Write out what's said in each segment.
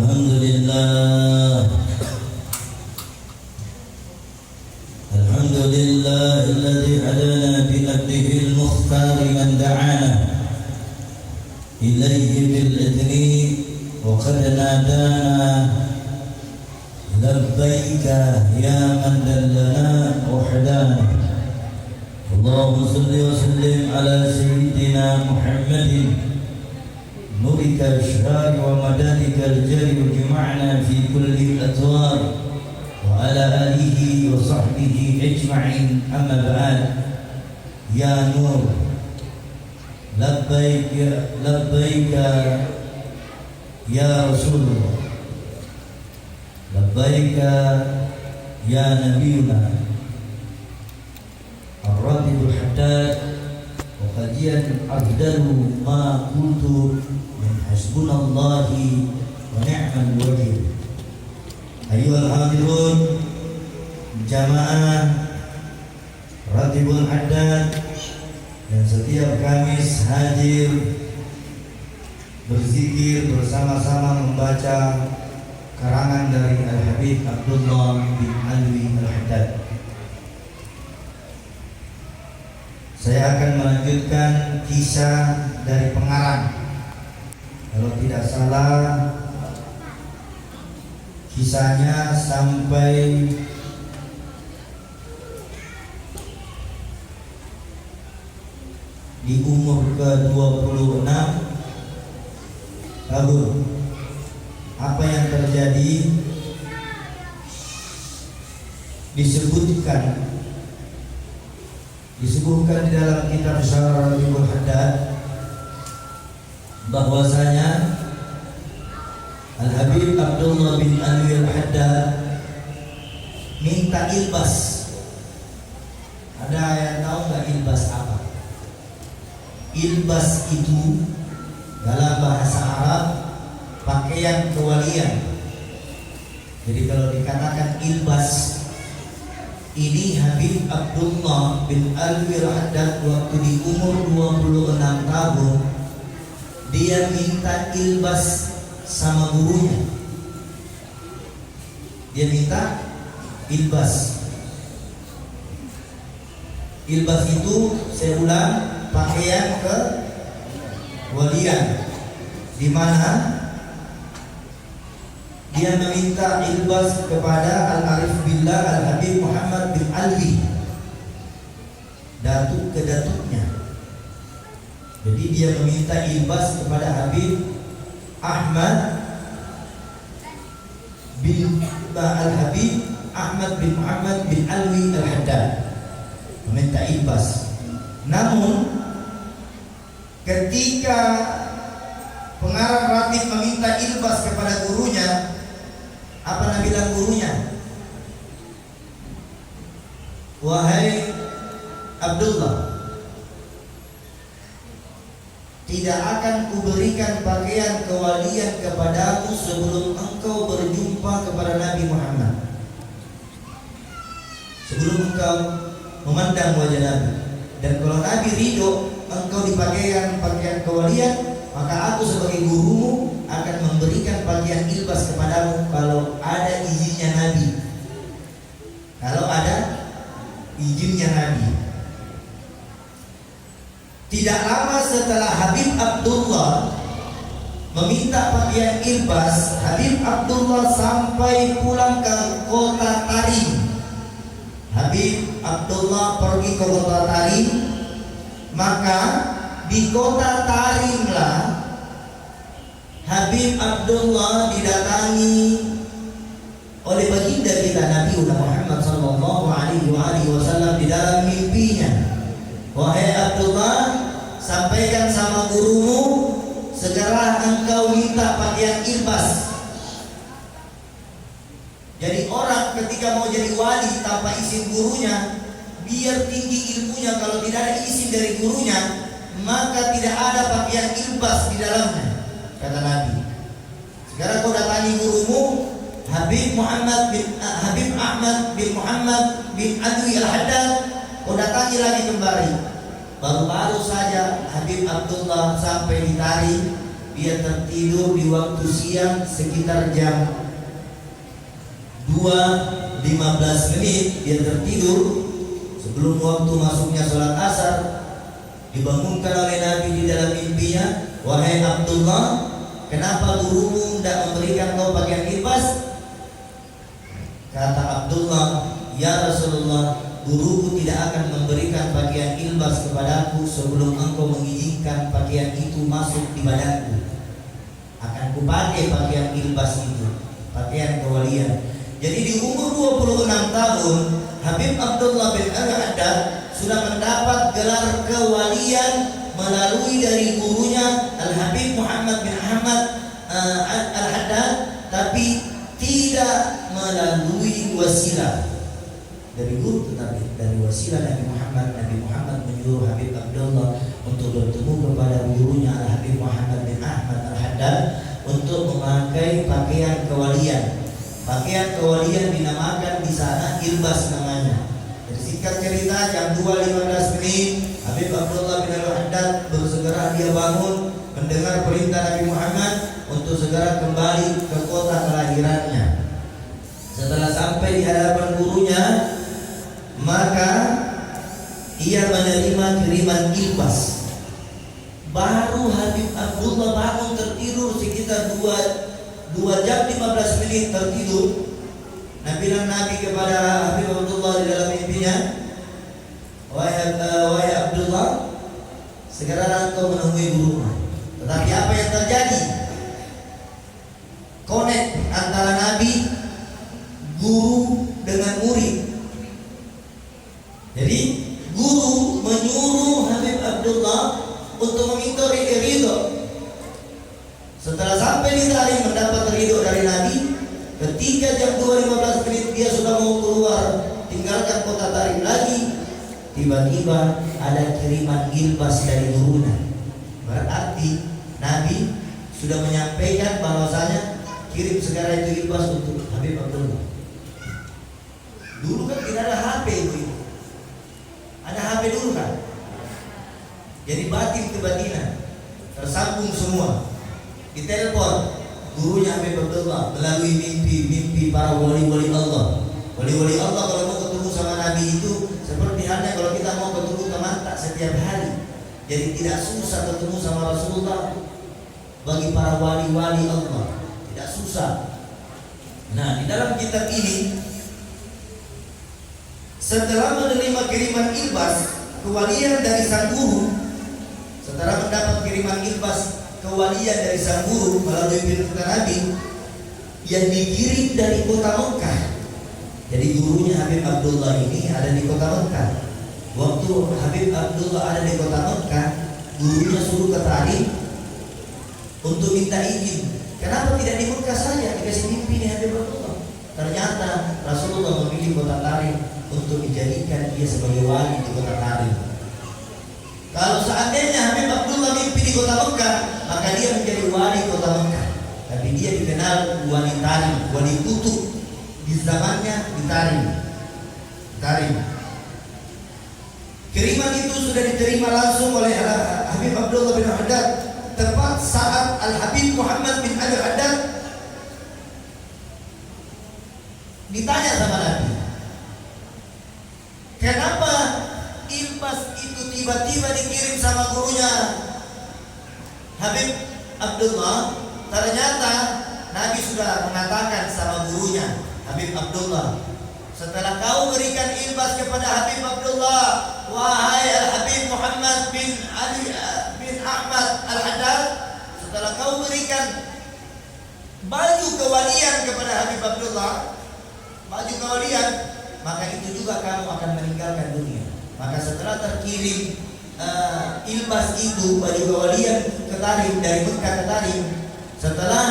الحمد لله الذي هدانا بأبده المختار من دعانا إليه بالإذن وقد نادانا لبيك يا من دلنا وحدانا. اللهم صل وسلم على سيدنا محمد نورك الإشهار ومدادك الجري وجمعنا في كل الأطوار وعلى آله وصحبه أجمعين. أما بعد، يا نور لبيك لبيك يا رسول الله، لبيك يا نبينا الراتب الحداد وقديا أفضل ما قلت من حسبنا الله ونعم الوكيل. Ayyuhal hadirun jamaah Ratibul Haddad dan setiap Kamis hadir berzikir bersama-sama membaca karangan dari Al-Habib Abdullah bin Alwi Al-Haddad. Saya akan melanjutkan kisah dari pengarang. Kalau tidak salah, kisahnya sampai di umur ke-26 tahun. Apa yang terjadi disebutkan di dalam kitab Syarah Ratibul Haddad bahwasanya Al-Habib Abdullah bin Alwi Al-Haddad minta ilbas. Ada yang tahu nggak ilbas apa? Ilbas itu dalam bahasa Arab pakaian kewalian. Jadi kalau dikatakan ilbas, ini Habib Abdullah bin Alwi Al-Haddad waktu di umur 26 tahun dia minta ilbas sama gurunya. Dia minta ilbas. Ilbas itu saya ulang, pakaian kewalian, di mana dia meminta ilbas kepada Al-Arif Billah Al-Habib Muhammad bin Alwi, datuk ke datuknya. Jadi dia meminta ilbas kepada Habib Ahmad bin Al-Habib Ahmad bin Muhammad bin Alwi Al-Haddad, meminta ilbas. Namun ketika pengarang ratib meminta ilbas kepada gurunya, apa Nabi bilang gurunya? Wahai Abdullah, tidak akan kuberikan pakaian kewalian kepadamu sebelum engkau berjumpa kepada Nabi Muhammad, sebelum engkau memandang wajah Nabi. Dan kalau Nabi ridho engkau dipakaikan pakaian kewalian, maka aku sebagai gurumu akan memberikan pakaian ilbas kepadamu kalau ada izinnya Nabi. Kalau ada izinnya Nabi. Tidak lama setelah Habib Abdullah meminta pakaian ilbas, Habib Abdullah sampai pulang ke kota Tarim. Habib Abdullah pergi ke kota Tarim, maka di kota Tarimlah Habib Abdullah didatangi oleh baginda kita Nabi Muhammad sallallahu alaihi wasallam di dalam mimpinya. Wahai Abdullah, sampaikan sama gurumu segera engkau minta pakaian ilbas. Jadi orang ketika mau jadi wali tanpa izin gurunya, biar tinggi ilmunya, kalau tidak ada izin dari gurunya, maka tidak ada pakaian ilbas di dalamnya, kata Nabi. Sekarang kau datangi gurumu Habib Ahmad bin Muhammad bin Alwi Al-Haddad, kau datangi lagi kembali. Baru-baru saja Habib Abdullah sampai di Tarim, dia tertidur di waktu siang sekitar jam 2.15 menit. Dia tertidur sebelum waktu masuknya sholat asar. Dibangunkan oleh Nabi di dalam mimpinya, wahai Abdullah, kenapa gurumu tidak memberikan kau pakaian libas? Kata Abdullah, ya Rasulullah, guruku tidak akan memberikan pakaian ilbas kepadaku sebelum engkau mengizinkan pakaian itu masuk di badanku. Akan kupakai pakaian ilbas itu, pakaian kewalian. Jadi di umur 26 tahun, Habib Abdullah bin Al-Haddad sudah mendapat gelar kewalian melalui dari gurunya Al-Habib Muhammad bin Ahmad Al-Haddad, tapi tidak melalui wasilah dari guru, tetapi dari wasilah Nabi Muhammad. Nabi Muhammad menyuruh Habib Abdullah untuk bertemu kepada gurunya Al-Habib Muhammad bin Ahmad Al-Haddad untuk memakai pakaian kewalian. Pakaian kewalian dinamakan di sana ilbas namanya. Jadi singkat cerita, jam 2.15 menit Habib Abdullah bin Al-Haddad bersegera dia bangun mendengar perintah Nabi Muhammad untuk segera kembali ke kota kelahirannya. Setelah sampai di hadapan gurunya, maka ia menerima kiriman ilbas. Baru Habib Abdullah bangun tertidur sekitar 2 jam 15 menit tertidur. Nabi kepada Habib Abdullah di dalam mimpinya, wahai Abdullah, segera engkau menemui gurumu. Tetapi apa yang terjadi? Connect antara Nabi, guru dengan murid. Jadi guru menyuruh Habib Abdullah untuk meminta ridho. Setelah sampai di Tarim mendapat ridho dari Nabi, ketika jam 2.15 menit dia sudah mau keluar tinggalkan kota Tarim lagi, tiba-tiba ada kiriman ilbas dari gurunya. Berarti Nabi sudah menyampaikan bahwasanya kirim segera itu ilbas untuk Habib Abdullah. Dulu kan tidak ada HP itu. Ada HP dulu kan? Jadi batin ke batinan tersambung semua. Ditelepon gurunya Habib Abdullah melalui mimpi para wali-wali Allah. Wali-wali Allah kalau mau ketemu sama Nabi itu seperti halnya kalau kita mau ketemu teman tak setiap hari. Jadi tidak susah ketemu sama Rasulullah. Bagi para wali-wali Allah tidak susah. Nah, di dalam kitab ini, setelah menerima kiriman ilbas kewalian dari sang guru, setelah mendapat kiriman ilbas kewalian dari sang guru melalui perintah Nabi yang dikirim dari kota Mekah. Jadi gurunya Habib Abdullah ini ada di kota Mekah. Waktu Habib Abdullah ada di kota Mekah, gurunya suruh ke Tarim untuk minta izin. Kenapa tidak di Mekah saja dikasih mimpi nih Habib Abdullah? Ternyata Rasulullah memilih kota Tarim untuk dijadikan dia sebagai wali di kota Tarim. Kalau seandainya Habib Abdullah mimpi di kota Mekah, maka dia menjadi wali kota Mekah. Tapi dia dikenal wali Tarim, wali kutub di zamannya di Tarim. Kiriman itu sudah diterima langsung oleh Habib Abdullah bin Al-Haddad tepat saat Al-Habib Muhammad bin Al-Haddad ditanya sama Nabi, kenapa ilbas itu tiba-tiba dikirim sama gurunya Habib Abdullah? Ternyata Nabi sudah mengatakan sama gurunya Habib Abdullah, setelah kau berikan ilbas kepada Habib Abdullah, wahai Al-Habib Muhammad bin Ali bin Ahmad Al-Haddad, setelah kau berikan baju kewalian kepada Habib Abdullah, baju kewalian, maka itu juga kamu akan meninggalkan dunia. Maka setelah terkirim ilbas itu, baju kewalian ke Tarim, dari Mekah ke Tarim, setelah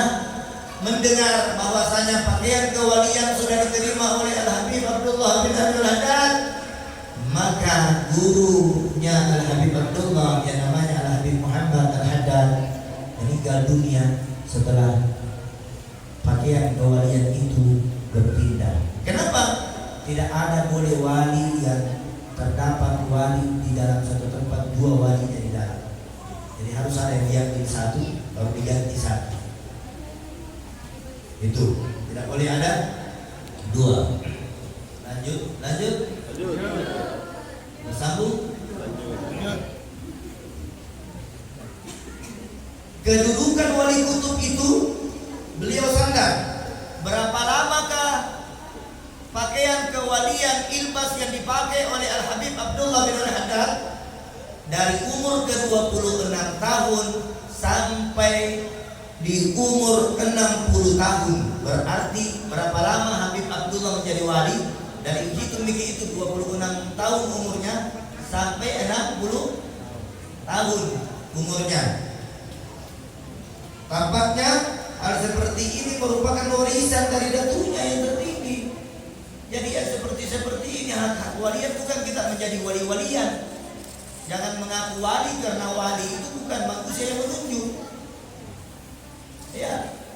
mendengar bahwasanya pakaian kewalian sudah diterima oleh Al-Habib Abdullah bin Al-Haddad, maka gurunya Al-Habib Abdullah yang namanya Al-Habib Muhammad Al-Haddad meninggal dunia setelah pakaian kewalian itu berpindah. Kenapa? Tidak ada boleh wali yang terdapat wali di dalam satu tempat, dua wali di dalam. Jadi harus ada yang diambil satu, baru diganti satu. Itu tidak boleh ada dua. Lanjut. Bersambung. Kedudukan wali kutub itu beliau sandang. Berapa lamakah pakaian kewalian ilbas yang dipakai oleh Al-Habib Abdullah bin Al-Haddad? Dari umur ke-26 tahun sampai di umur 60 tahun. Berarti berapa lama Habib Abdullah menjadi wali? Dari hitung mikir itu 26 tahun umurnya sampai 60 tahun umurnya. Tampaknya hal seperti ini merupakan warisan dari datunya yang tertinggi. Jadi ya seperti ini hak walian, bukan kita menjadi wali-walian. Jangan mengaku wali karena wali itu bukan manusia yang menunjuk. Ya,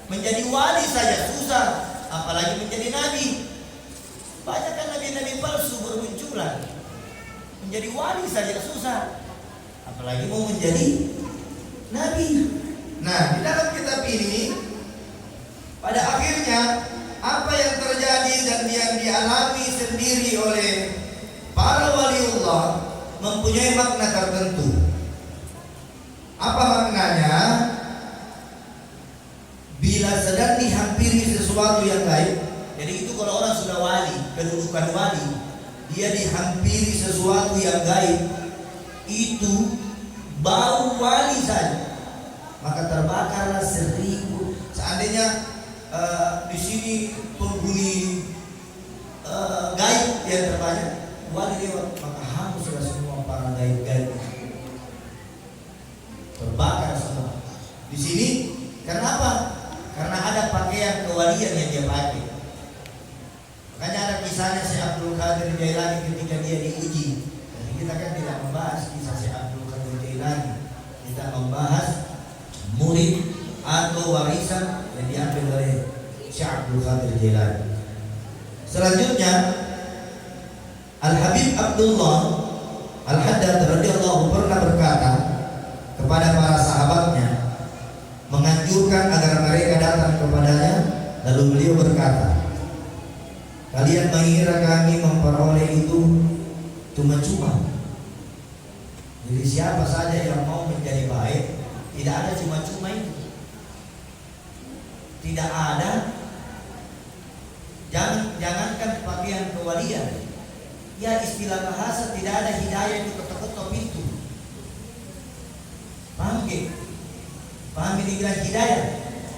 menjadi wali saja susah, apalagi menjadi nabi. Banyak kan nabi-nabi palsu bermunculan. Menjadi wali saja susah, apalagi mau menjadi nabi. Nah, di dalam kitab ini pada akhirnya apa yang terjadi dan yang dialami sendiri oleh para waliullah mempunyai makna tertentu. Apa maknanya? Bila sedang dihampiri sesuatu yang gaib. Jadi itu kalau orang sudah wali, kedudukan wali, dia dihampiri sesuatu yang gaib, itu bau wali saja, maka terbakarlah 1000. Seandainya di sini penghuni gaib yang terbanyak, wali lewat, maka hanguslah semua para gaib-gaib, terbakar semua. Di sini kenapa? Karena ada pakaian kewalian yang dia pakai. Makanya ada kisahnya Syekh Abdul Qadir Jailani ketika dia diuji. Jadi kita kan tidak membahas kisah Syekh Abdul Qadir Jailani, kita membahas murid atau warisan yang diambil oleh Syekh Abdul Qadir Jailani. Selanjutnya Al-Habib Abdullah Al-Haddad radhiyallahu pernah berkata kepada para sahabatnya, menganjurkan agar mereka datang kepadanya, lalu beliau berkata, kalian mengira kami memperoleh itu cuma-cuma. Jadi siapa saja yang mau menjadi baik, tidak ada cuma-cuma itu. Tidak ada. Jangankan pakaian kewalian, ya istilah bahasa tidak ada hidayah itu ketok-ketok pintu. Paham ke? Paham ini bilang hidayah?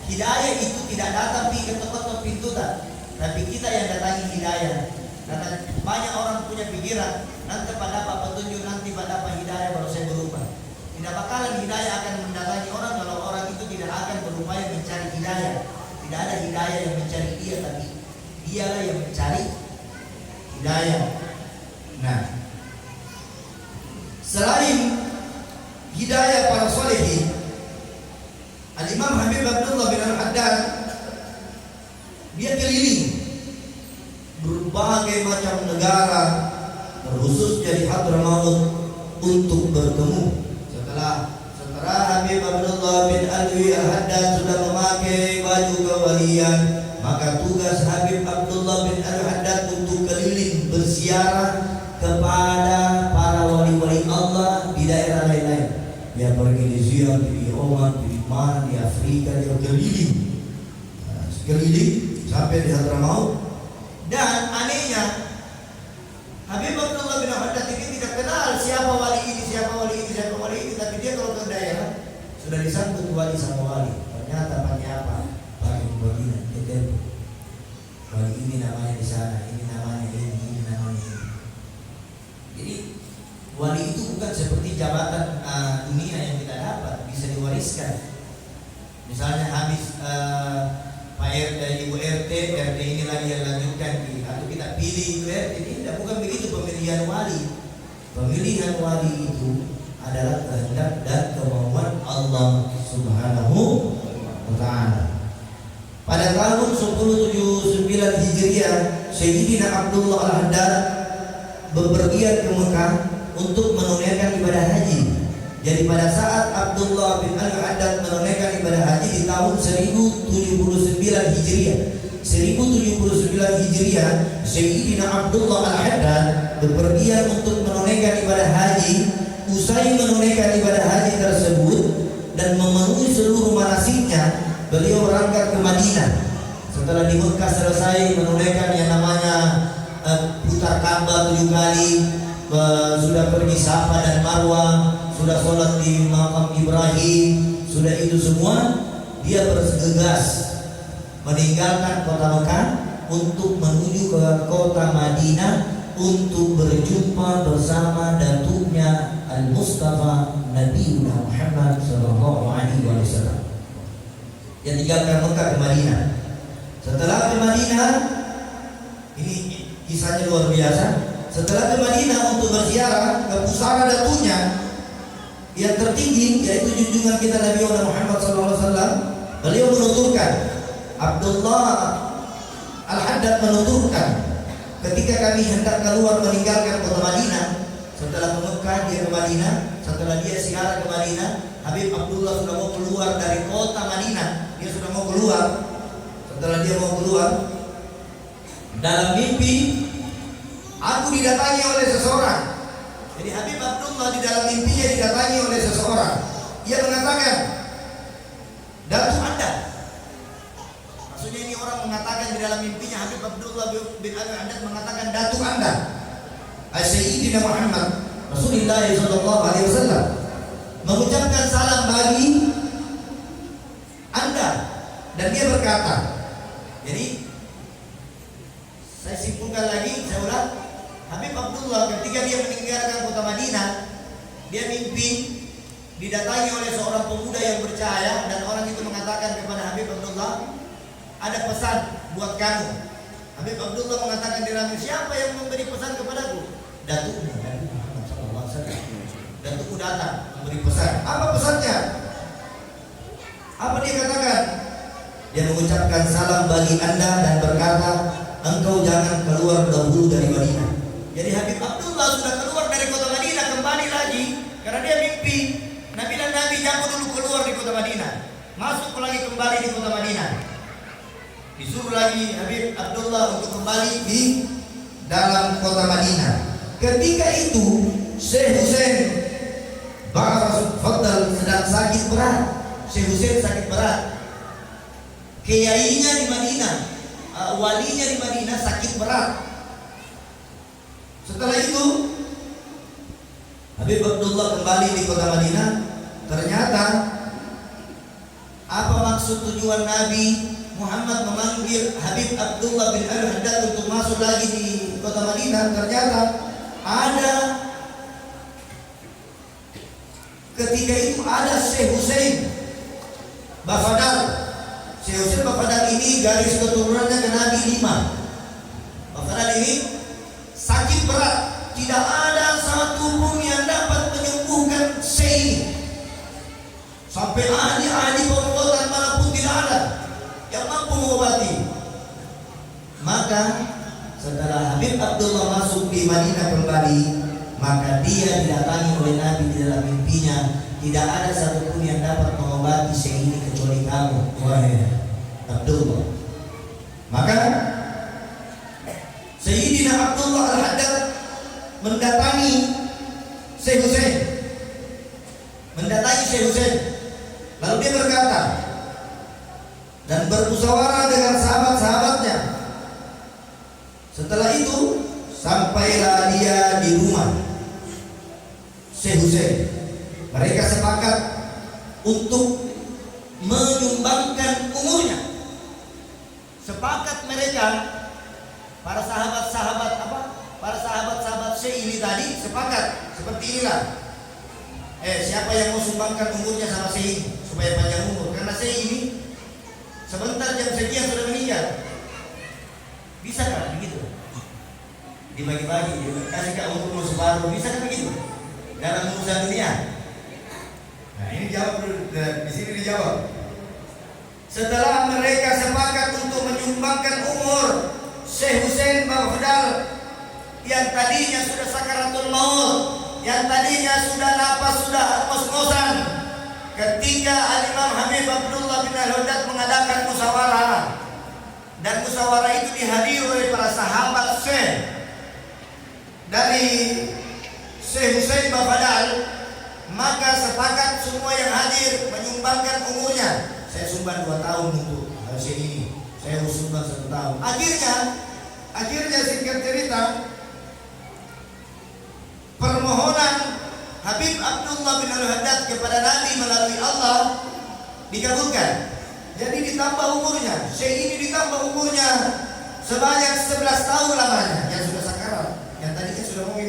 Hidayah itu tidak datang di ketok-ketok pintu tak, tapi kita yang datangi hidayah. Karena banyak orang punya pikiran, nanti pada apa petunjuk, nanti pada apa hidayah baru saya berubah. Tidak bakalan hidayah akan mendatangi orang kalau orang itu tidak akan berupaya mencari hidayah. Tidak ada hidayah yang mencari dia, tapi dialah yang mencari hidayah. Nah, selain hidayah para solehin, Al-Imam Habib Abdullah bin Al-Haddad dia keliling berbagai macam negara, terkhusus dari Hadramaut untuk bertemu. Setelah Habib Abdullah bin Alwi Al-Haddad sudah memakai baju kewalian, maka tugas Habib Abdullah bin Al-Haddad untuk keliling berziarah kepada para wali-wali Allah di daerah lain-lain. Dia pergi di Zion, di Oman, di mana, di Afrika, dia keliling sampai di Hadramaut. Dan anehnya Habib Abdullah bin Al-Haddad ini tidak kenal siapa wali ini, tapi dia kalau ke daerah sudah disambut wali sama wali. Ternyata pakai apa? Pakai begini, dia wali ini namanya di sana, ini namanya ini namanya ini. Jadi wali itu bukan seperti jabatan dunia yang kita dapat, bisa diwariskan. Misalnya habis Pak RT, Ibu RT ini lagi yang lanjutkan atau kita pilih Ibu RT, tidak, bukan begitu pemilihan wali. Pemilihan wali itu adalah kehendak dan kemauan Allah Subhanahu wa Ta'ala. Pada tahun 1079 Hijriah, Sayyidina Abdullah Al-Haddad bepergian ke Mekah untuk menunaikan ibadah haji. Jadi pada saat Abdullah bin Al-Haddad menunaikan ibadah haji di tahun 1079 Hijriah, 1079 Hijriah, Sayyidina Abdullah Al-Haddad berpergian untuk menunaikan ibadah haji. Usai menunaikan ibadah haji tersebut dan memenuhi seluruh manasiknya, beliau berangkat ke Madinah. Setelah di Mekah selesai menunaikan yang namanya putar Ka'bah 7 kali, sudah pergi Safa dan Marwah, sudah sholat di makam Ibrahim, sudah itu semua, dia bergegas meninggalkan kota Mekah untuk menuju ke kota Madinah untuk berjumpa bersama datuknya Al-Mustafa Nabi Muhammad sallallahu alaihi wasallam. Dia tinggalkan Mekah ke Madinah. Setelah ke Madinah, ini kisahnya luar biasa. Setelah ke Madinah untuk berziarah ke pusara datuknya yang tertinggi, yaitu junjungan kita Nabi Muhammad sallallahu alaihi wasallam, beliau menuturkan, Abdullah Al-Haddad menuturkan, ketika kami hendak keluar meninggalkan kota Madinah, setelah ke Mekah dia ke Madinah, setelah dia ziarah ke Madinah, Habib Abdullah sudah mau keluar dari kota Madinah, dia sudah mau keluar. Setelah dia mau keluar, dalam mimpi aku didatangi oleh seseorang. Jadi Habib Abdullah di dalam mimpinya didatangi oleh seseorang. Dia mengatakan, Datuk Anda. Maksudnya ini orang mengatakan di dalam mimpinya, Habib Abdullah bin Al-Haddad mengatakan, Datuk Anda, Sayyidina Muhammad Rasulullah sallallahu alaihi wasallam, mengucapkan salam bagi Anda. Dan dia berkata, jadi saya simpulkan lagi, saya ulang, Habib Abdullah ketika dia meninggalkan kota Madinah, dia mimpi didatangi oleh seorang pemuda yang bercahaya, dan orang itu mengatakan kepada Habib Abdullah, ada pesan buat kamu. Habib Abdullah mengatakan di dalam, siapa yang memberi pesan kepadaku? Datukmu Nabi Muhammad SAW. Datukmu datang memberi pesan. Apa pesannya? Apa dia katakan? Dia mengucapkan salam bagi Anda dan berkata, engkau jangan keluar dahulu dari Madinah. Jadi Habib Abdullah sudah keluar dari kota Madinah, kembali lagi karena dia mimpi. Nabi dan Nabi jangan dulu keluar di kota Madinah, masuk lagi kembali di kota Madinah. Disuruh lagi Habib Abdullah untuk kembali di dalam kota Madinah. Ketika itu Syekh Husain Fadl sedang sakit berat. Syekh Husain sakit berat. Kiainya di Madinah, walinya di Madinah sakit berat. Setelah itu Habib Abdullah kembali di kota Madinah. Ternyata apa maksud tujuan Nabi Muhammad memanggil Habib Abdullah bin Al-Haddad untuk masuk lagi di kota Madinah? Ternyata ada, ketika itu ada Syekh Husain Bafadal. Syekh Husain Bafadal ini garis keturunannya ke Nabi 5. Bafadal ini sakit berat, tidak ada satu pun yang dapat menyembuhkan Syekh ini. Sampai ahli-ahli pengobatan manapun tidak ada yang mampu mengobati. Maka setelah Habib Abdullah masuk di Madinah kembali, maka dia didatangi oleh Nabi di dalam mimpinya. Tidak ada satupun yang dapat mengobati Syekh ini kecuali kamu, wahai Abdullah. Maka Sayyidina Abdullah Al-Haddad mendatangi Syekh Husain, lalu dia berkata dan bermusyawarah dengan sahabat-sahabatnya. Setelah itu sampailah dia di rumah Syekh Husain. Mereka sepakat untuk menyumbangkan umurnya. Sepakat mereka, para sahabat-sahabat Syekh ini tadi sepakat seperti inilah. Siapa yang mau sumbangkan umurnya sama Syekh ini supaya panjang umur? Karena Syekh ini sebentar jam sekian sudah meninggal. Bisa kan begitu? Dibagi-bagi, kasih ke umur separuh, bisa kan begitu? Dalam urusan dunia. Nah ini jawab dulu, di sini dijawab. Setelah mereka sepakat untuk menyumbangkan umur Syekh Husain Bafadal yang tadinya sudah sakaratul maut, yang tadinya sudah napas, sudah ngos-ngosan, ketika Al-Imam Habib Abdullah bin Al-Haddad mengadakan musyawarah, dan musyawarah itu dihadiri oleh para sahabat Syekh, dari Syekh Husain Bafadal, maka sepakat semua yang hadir menyumbangkan umurnya. Saya sumbang 2 tahun untuk hasil ini, saya sumbang 1 tahun. Akhirnya singkat cerita, permohonan Habib Abdullah bin Al-Haddad kepada Nabi melalui Allah dikabulkan. Jadi ditambah umurnya, Syekh ini ditambah umurnya sebanyak 11 tahun lamanya, yang sudah sakarat, yang tadinya sudah mau